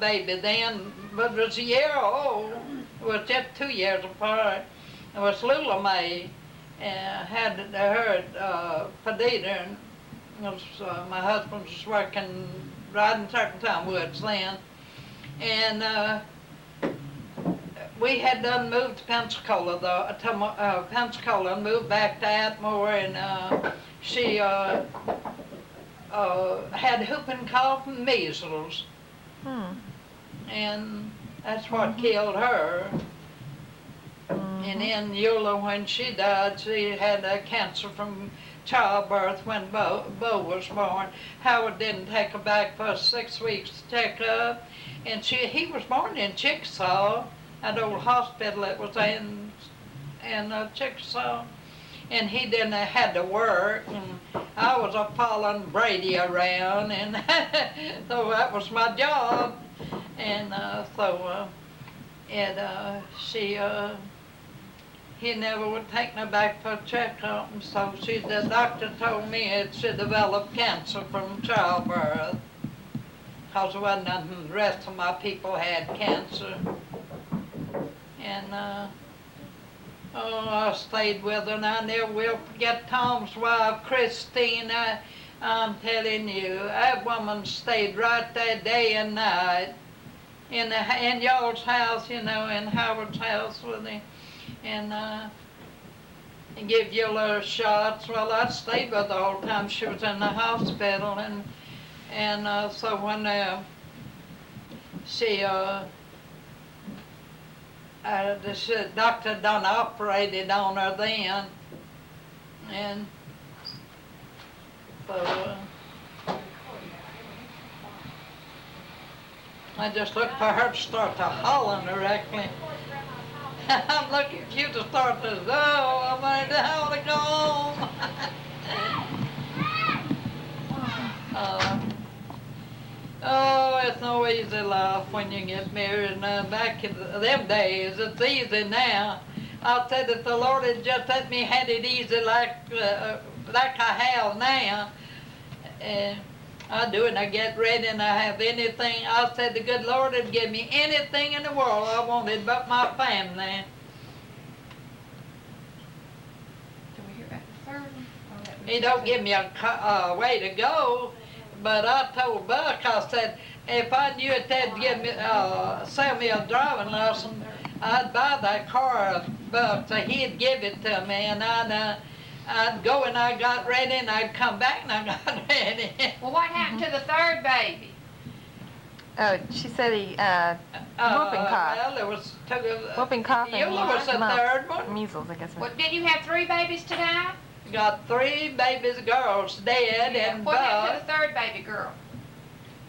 baby then, but was a year old. It was just 2 years apart. It was Lula Mae, had her Perdita, and was, my husband was working, riding Turpentine Woods then. And we had done moved to Pensacola, Pensacola, and moved back to Atmore, and she had whooping cough and measles. And that's what killed her. And then Eula, when she died, she had cancer from childbirth when Bo was born. Howard didn't take her back for 6 weeks to check up. And he was born in Chickasaw, that old hospital that was in Chickasaw. And he didn't had to work, and I was following Brady around, and so that was my job. And he never would take me back for a checkup, and so the doctor told me it should develop cancer from childbirth, because there wasn't nothing, the rest of my people had cancer. And I stayed with her, and I never will forget Tom's wife, Christine. I'm telling you, that woman stayed right there day and night in y'all's house, you know, in Howard's house with him, and give Eula shots. Well, I stayed with her all the time she was in the hospital, and so when the doctor done operated on her then, and so I just looked for her to start to hollering directly. I'm looking for you to start to, oh, I want to go home. Oh, it's no easy life when you get married. And back in them days, it's easy now. I said if the Lord had just let me had it easy like I have now, I do it and I get ready and I have anything. I said the good Lord would give me anything in the world I wanted but my family. Do we hear about the third one? He don't give me a way to go. But I told Buck, I said, if I knew that they'd give me, sell me a driving lesson, I'd buy that car, Buck, so he'd give it to me, and I'd go and I got ready, and I'd come back and I got ready. Well, what happened to the third baby? Oh, she said he, whooping cough. Well, there was two. Whooping cough and Eula was the third one. measles, I guess. Well, didn't you have 3 babies to die? Got 3 babies, girls dead, and What happened Buck. to the third baby girl?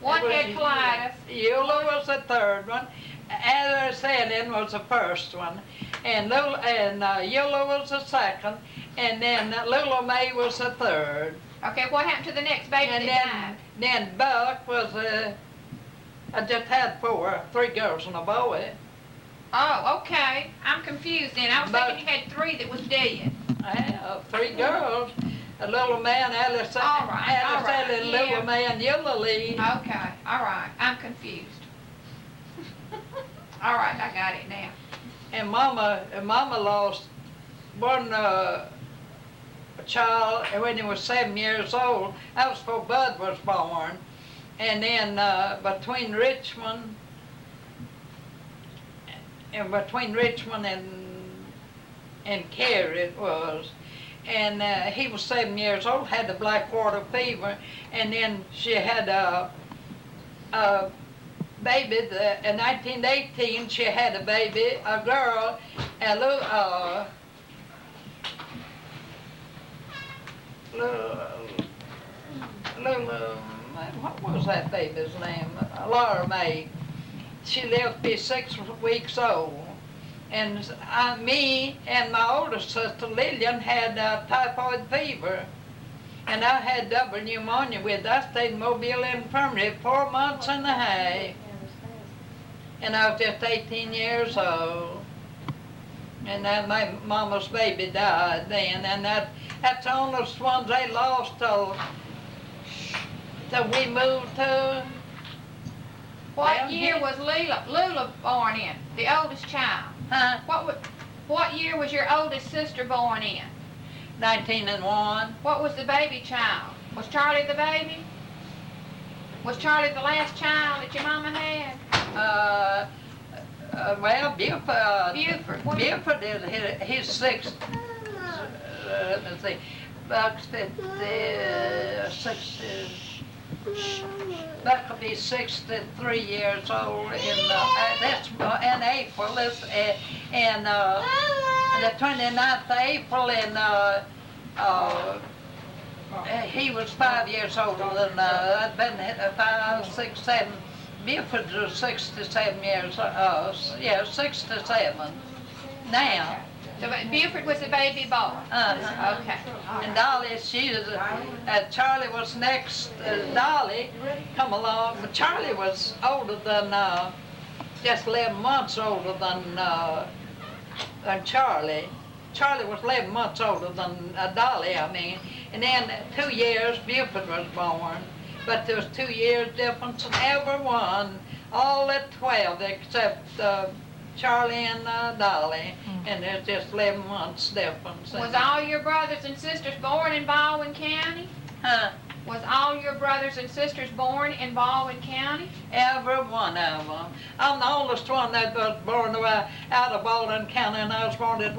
One had colitis. Eula was the third one. Heather Selling was the first one, and Eula was the second, and then Lula Mae was the third. Okay, what happened to the next baby And that died? then Buck was I just had 3 girls and a boy. Oh, okay. I'm confused then. I was But- thinking you had 3 that was dead. I have 3 girls. A little man, Alice, All right, Selling, yeah. Lula Mae, and Eula Lee. Okay, all right. I'm confused. All right, I got it now. And Mama lost one child when he was 7 years old. That was before Bud was born. And then between Richmond and Cary it was. And he was 7 years old, had the black water fever, and then she had a baby. In 1918, she had a baby, a girl, what was that baby's name? Laura Mae. She lived to be 6 weeks old. And me and my older sister Lillian had typhoid fever, and I had double pneumonia with. I stayed in Mobile Infirmary 4 months and a half, and I was just 18 years old. And then my mama's baby died then, and that's the only ones they lost till we moved to. What Down year here. was Lula born in? The oldest child. Huh? What year was your oldest sister born in? 1901. What was the baby child? Was Charlie the baby? Was Charlie the last child that your mama had? Well, Buford. Buford. Buford is his sixth. Let me see. Buck's 60. Buck will be 63 years old that's in April. It's in the 29th of April, and he was 5 years older than I'd been 5, 6, 7. Buford was 67 years. 67 now. So Buford was the baby boy. Okay. And Dolly, Charlie was next. Dolly come along, but Charlie was older than, just 11 months older than Charlie. Charlie was 11 months older than Dolly, I mean. And then 2 years, Buford was born. But there was 2 years difference in everyone, all at 12 except Charlie and Dolly, and there's just 11 months difference. Was all your brothers and sisters born in Baldwin County? Huh? Was all your brothers and sisters born in Baldwin County? Every one of them. I'm the oldest one that was born out of Baldwin County, and I was born at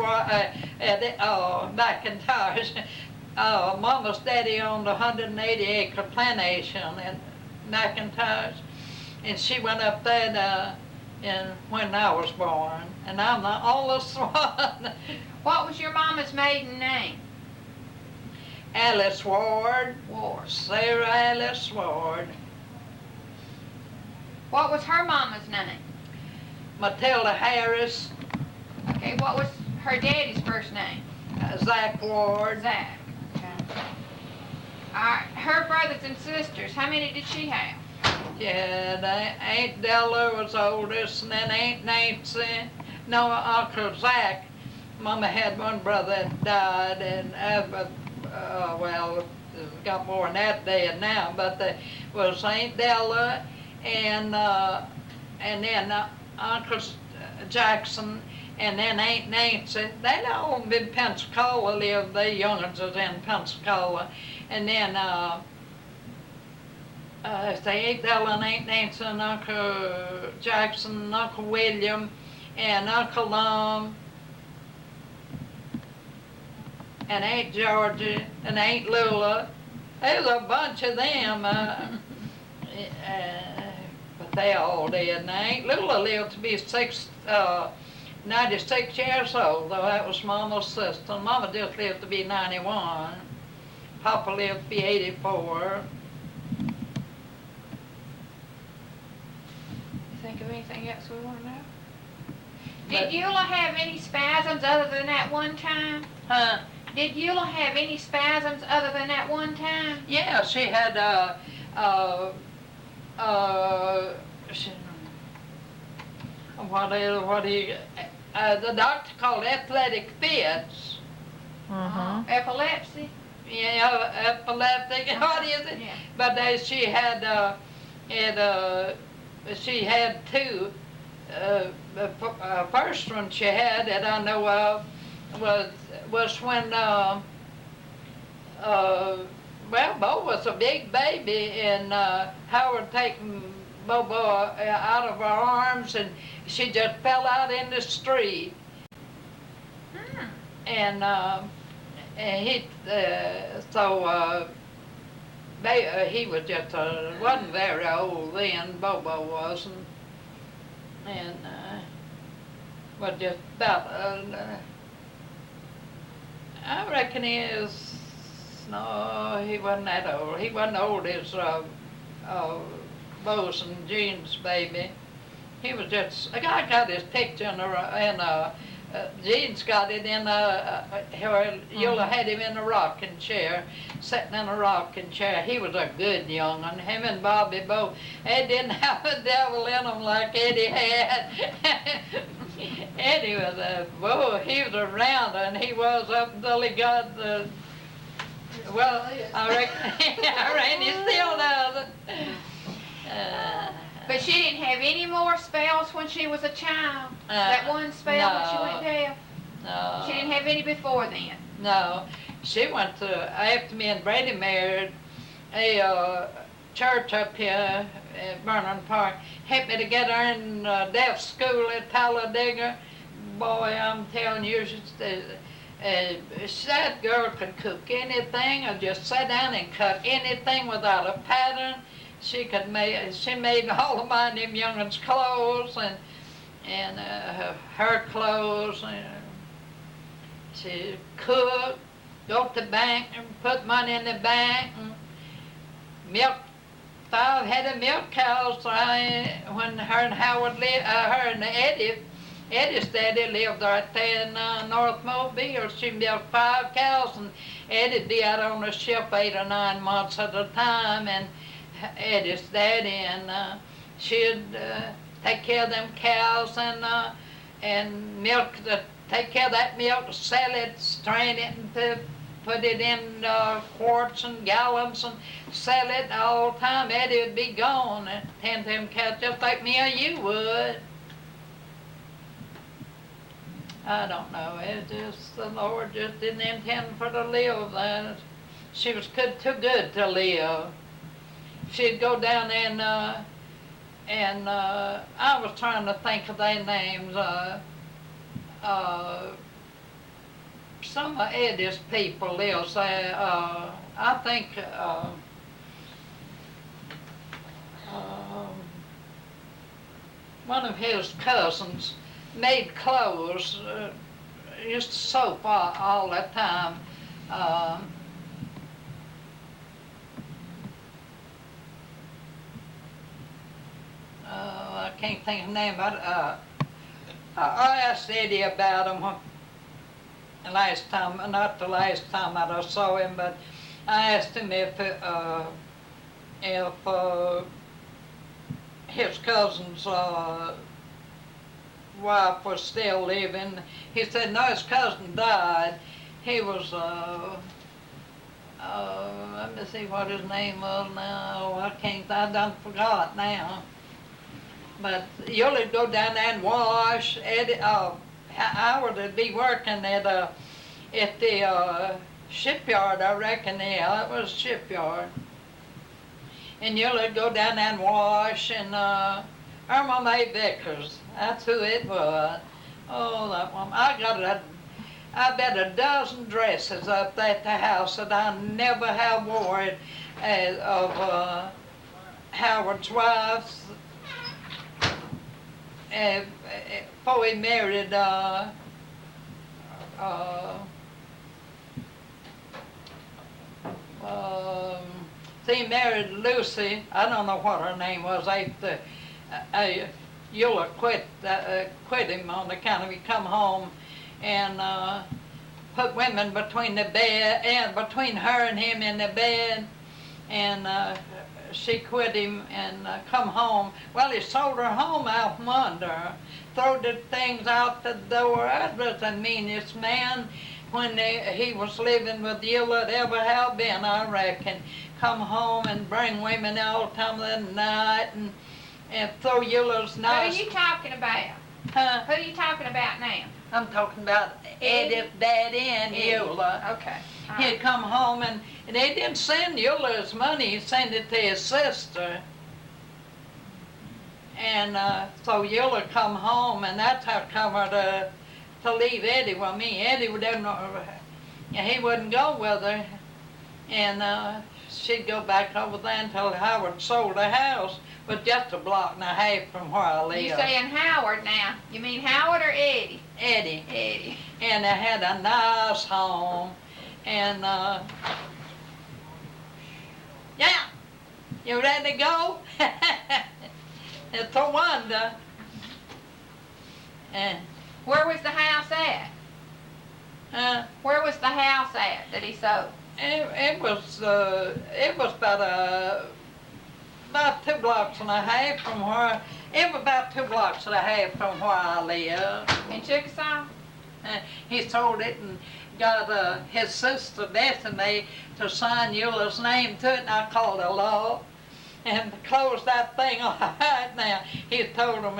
McIntosh. Mama's daddy owned a 180-acre plantation at McIntosh, and she went up there when I was born, and I'm the oldest one. What was your mama's maiden name? Alice Ward. Ward. Sarah Alice Ward. What was her mama's name? Matilda Harris. Okay, what was her daddy's first name? Zach Ward. Zach. Okay. All right, her brothers and sisters, how many did she have? Yeah, Aunt Della was oldest, and then Aunt Nancy. No, Uncle Zach. Mama had one brother that died, and well, got more than that dead now. But there was Aunt Della, and then Uncle Jackson, and then Aunt Nancy. They'd all been in Pensacola, lived. The young'uns was in Pensacola, and then. Aunt Della and Aunt Nancy and Uncle Jackson and Uncle William and Uncle Lum and Aunt Georgie and Aunt Lula. There's a bunch of them, but they all did. And Aunt Lula lived to be 96 years old, though that was Mama's sister. Mama just lived to be 91. Papa lived to be 84. Think of anything else we want to know? Did Eula have any spasms other than that one time? Huh? Did Eula have any spasms other than that one time? Yeah, she had the doctor called athletic fits. Epilepsy? Yeah, epileptic. What is it? Yeah. But she had she had two. The first one she had that I know of was when Bo was a big baby, and Howard taken Bobo out of her arms, and she just fell out in the street. And he he was just wasn't very old then. Bobo wasn't, and was just about. I reckon he is. No, he wasn't that old. He wasn't old as Bo's and Jean's baby. He was just. I got his picture in Jean's got it in Eula had him in a rocking chair, sitting in a rocking chair. He was a good young one. Him and Bobby Bo, they didn't have a devil in them like Eddie had. Eddie was he was around, and he was up until he got the. Well, I reckon he's still does it. But she didn't have any more spells when she was a child? That one spell when she went deaf? No. She didn't have any before then? No, she went to, after me and Brady married, a church up here at Vernon Park helped me to get her in deaf school at Talladega. Boy, I'm telling you, that girl could cook anything or just sit down and cut anything without a pattern. She made all of mine, them young'uns' clothes and her clothes. She cooked, go to the bank and put money in the bank, and milk. I had a milk cows when her and Howard lived, her and Eddie's daddy lived right there in North Mobile. She milked 5 cows, and Eddie'd be out on the ship 8 or 9 months at a time, and Eddie's daddy, and she'd take care of them cows and milk take care of that milk, sell it, strain it, and put it in quarts and gallons and sell it all the time. Eddie would be gone and tend to them cows just like me or you would. I don't know. It just, the Lord just didn't intend for her to live that. She was too good to live. She'd go down there and I was trying to think of their names. Some of Eddie's people, they'll say, I think, one of his cousins made clothes, used to soap all the time. I can't think of his name, but I asked Eddie about him the last time, not the last time that I saw him, but I asked him if his cousin's wife was still living. He said, no, his cousin died. He was, let me see what his name was now. I done forgot now. But you'll go down there and wash. Eddie, Howard would be working at the shipyard, I reckon. Yeah, it was shipyard. And you'll go down there and wash. And Irma Mae Vickers, that's who it was. Oh, that woman. I bet a dozen dresses up at the house that I never have wore it of Howard's wife's. Before he married he married Lucy. I don't know what her name was. Eula quit him on account of he come home and put women between the bed and between her and him in the bed, and she quit him and come home. Well, he sold her home out from under her, threw the things out the door. That was the meanest man when he was living with Eula that ever have been, I reckon. Come home and bring women all the time of the night and throw Eula's nice. Who are you talking about? Huh? Who are you talking about now? I'm talking about Eddie's daddy and Eula. Okay. All He'd right. come home and they didn't send Eula his money, he sent it to his sister. And so Eula come home, and that's how come her to leave Eddie with me. Eddie he wouldn't go with her. And she'd go back over there until Howard sold the house, but just a block and a half from where I live. You saying Howard now? You mean Howard or Eddie? Eddie. Eddie. And they had a nice home. And yeah, you ready to go? It's a wonder. And Where was the house at? Where was the house at that he sold? it was about 2 blocks and a half from where. It was about 2 blocks and a half from where I live. In Chickasaw? He sold it and got his sister Bethany to sign Eula's name to it, and I called the law. and close that thing on right now. He told them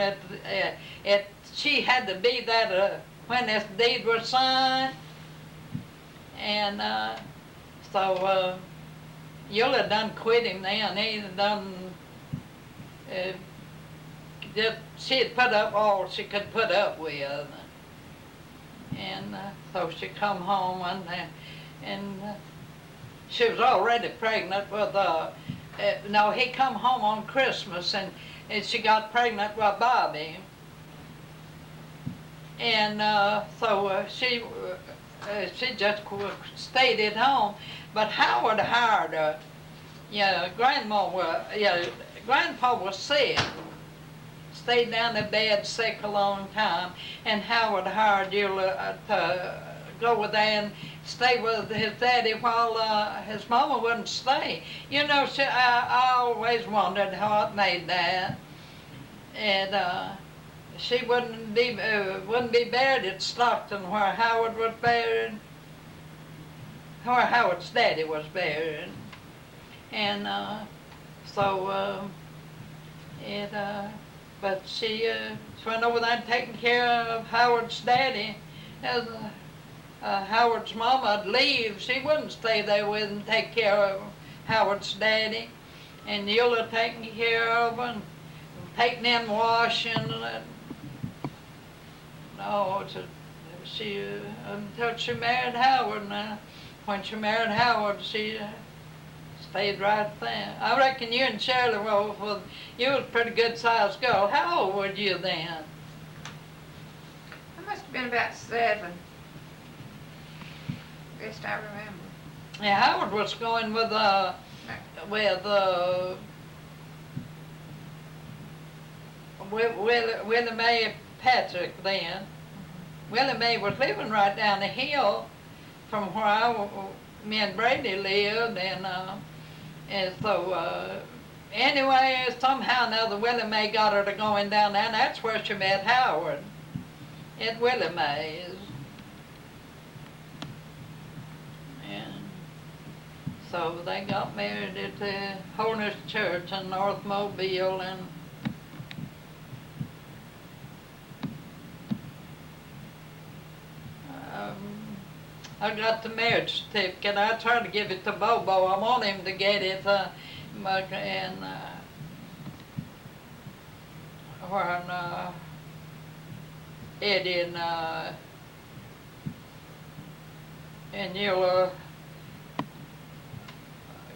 she had to be that when this deed was signed, and so Eula done quit him then. He done she had put up all she could put up with, and so she come home one day, and she was already pregnant with no, he come home on Christmas, and she got pregnant with Bobby, and so she just stayed at home. But Howard hired her. Grandpa was sick, stayed down in bed sick a long time, and Howard hired Eula to go with there and stay with his daddy while his mama wouldn't stay. You know, I always wondered how it made that. And she wouldn't be buried at Stockton where Howard was buried, where Howard's daddy was buried. And but she went over there and taken care of Howard's daddy. As Howard's mama'd leave, she wouldn't stay there with and take care of Howard's daddy. And Eula taking care of her and taking in washing. No, she until she married Howard. Now, when she married Howard, she stayed right there. I reckon you and Shirley well, you was a pretty good sized girl. How old were you then? I must have been about 7. Best I remember. Yeah, Howard was going with Willie Mae Patrick then. Willie Mae was living right down the hill from where me and Brady lived, and so anyway, somehow or another Willie Mae got her to going down there, and that's where she met Howard, at Willie Mae's. And so they got married at the Holiness Church in North Mobile, and I got the marriage certificate. I tried to give it to Bobo. I want him to get it, and when Eddie and Eula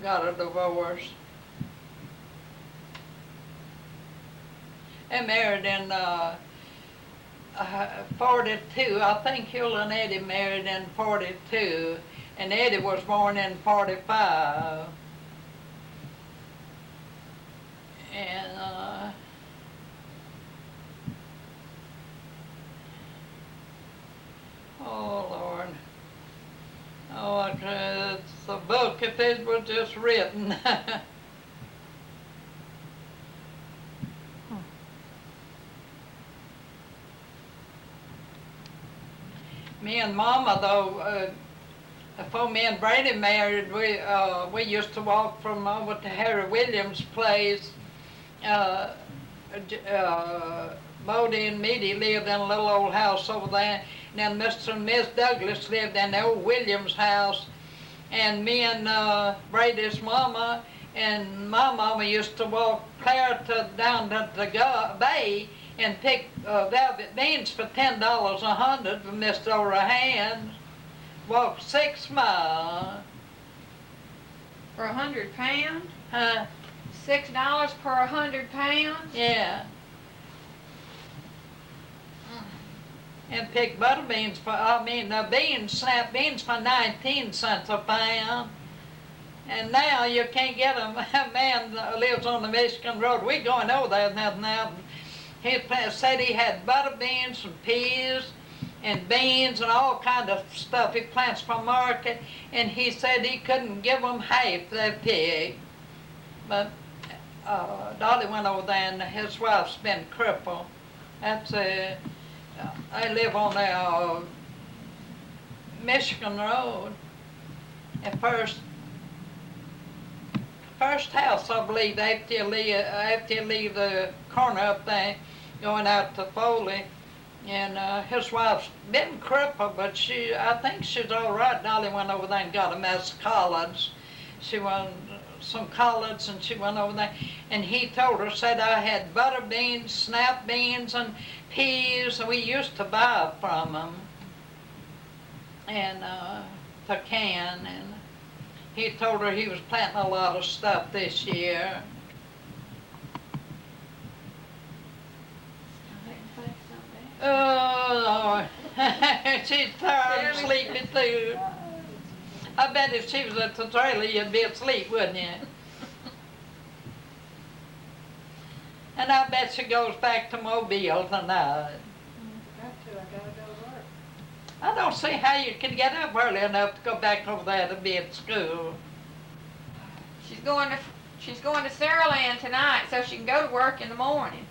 got a divorce. They married in 42. I think Eula and Eddie married in 42, and Eddie was born in 45. And oh Lord, oh, it's a book if it was just written. Me and Mama, though, before me and Brady married, we used to walk from over to Harry Williams' place. Bodie and Meady lived in a little old house over there. And then Mr. and Miss Douglas lived in the old Williams house. And me and Brady's mama and my mama used to walk clear down to the bay and pick velvet beans for $10 a hundred from Mr. O'Rahan. Walked 6 miles. For 100 pounds? Huh? $6 per 100 pounds? Yeah. And pick butter beans for, snap beans for 19 cents a pound. And now you can't get a man that lives on the Michigan Road. We're going over there now. He said he had butter beans and peas and beans and all kind of stuff he plants for market, and he said he couldn't give them half their pig. But Dolly went over there, and his wife's been crippled. That's I live on the Michigan Road. At first first house, I believe, after you leave the corner up there, going out to Foley. And his wife's been crippled, but I think she's all right. Dolly went over there and got a mess of collards. She won some collards, and she went over there. And he told her, said I had butter beans, snap beans, and peas. We used to buy from him, and the can. And he told her he was planting a lot of stuff this year. Oh, Lord. She's tired and sleepy too. I bet if she was at the trailer, you'd be asleep, wouldn't you? And I bet she goes back to Mobile tonight. I gotta go to work. I don't see how you can get up early enough to go back over there to be at school. She's going to Saraland tonight so she can go to work in the morning.